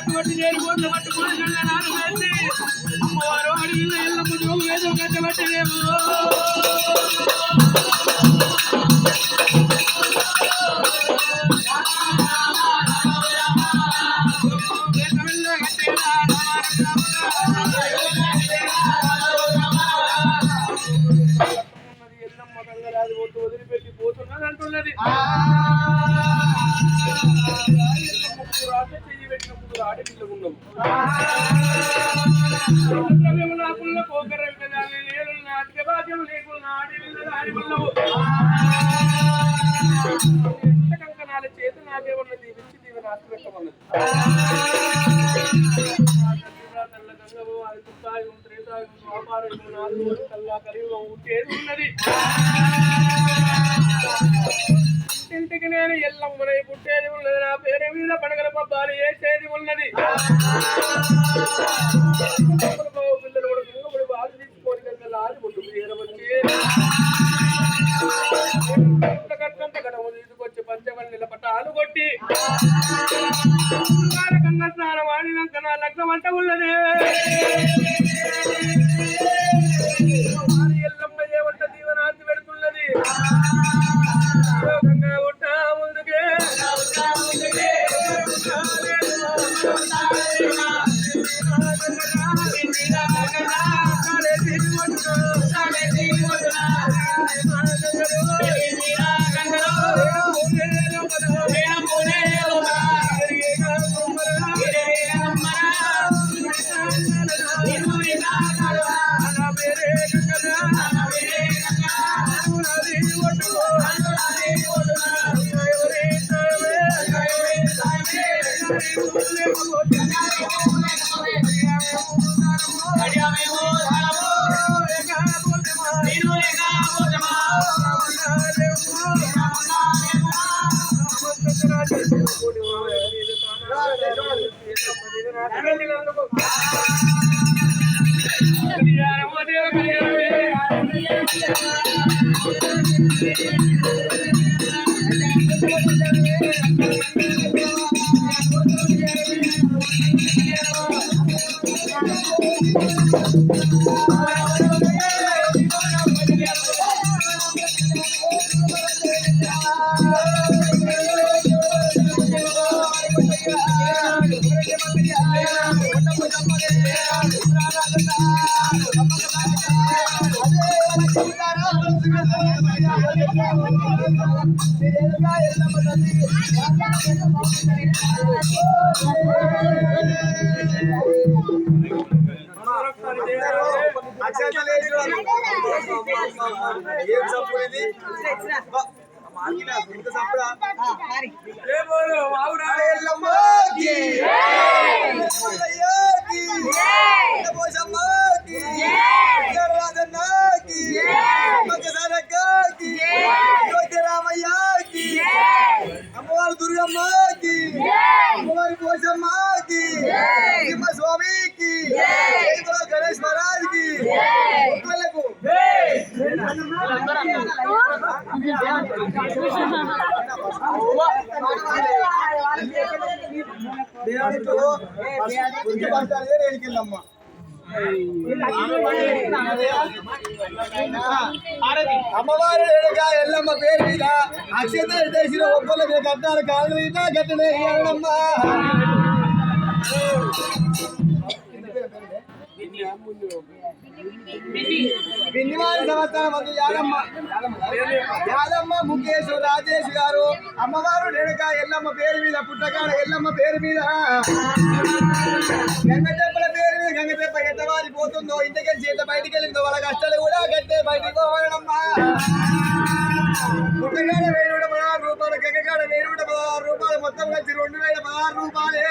అటువంటి చేరిపోతే పట్టుకొని నాలుగు వేసి అమ్మవారు అడిగిన ఎల్లమ్మ జోగు వేదం కట్టబట్టలేము. వదిలిపెట్టి పోతున్నది అంటున్నది. చెయ్యి పెట్టినప్పుడు ఆడపిల్ల ఉండవు. నాకున్న పోకరం కదా నేను నాటిక భాగ్యం లేకున్న ఆడపిల్ల ఆడిపిల్లవు. కంకణాల చేత నాకేమన్నా దీవించి దీవెన ఆశ్రమన్నది. ఇంటికి నేను ఎల్లమ్మనై పుట్టేది ఉన్నది. నా పేరు మీద పండుగల పబ్బాలు వేసేది ఉన్నది. పిల్లలు కూడా కుంగముడి బాధ తీసుకొని కనుక లారి ముందు చేరవచ్చి కట్టంత గడము తీసుకొచ్చి పంచవల్లిల పట్టాలు కొట్టి కన్నా స్నానం ఆడినాక నా లగ్నం అంట ఉన్నది. ఎల్లమ్మ ఏమంట దీవనాన్ని పెడుతున్నది. ముందుకే అమ్మవారి దుర్గమ్మకి అమ్మవారి పోషమ్మకి స్వామికి గణేష్ మహారాజ్కి రేడికెళ్ళమ్మా అమ్మవారి ఏడుగా ఎల్లమ్మ పేరు మీద అక్షతలు చేసిన ఒక్కళ్ళు మీరు కట్టాలి కాళ్ళు ఇట్లా కట్టనే అమ్మా. పిన్నివారి సంవత్సరం మంది యాదమ్మ ముఖేష్ రాజేష్ గారు అమ్మవారు రేణుక ఎల్లమ్మ పేరు మీద పుట్టకాడ ఎల్లమ్మ పేరు మీద గంగటెప్పల పేరు మీద గంగటెప్ప ఎట్టవారి పోతుందో ఇంటికి చేత బయటికి వెళ్ళిందో వాళ్ళ కష్టాలు కూడా గట్టే బయటికి పోవాలమ్మా. పుట్టకాడ 1016 రూపాయలు గంగకాడ 1016 రూపాయలు మొత్తం కలిసి 2016 రూపాయలే.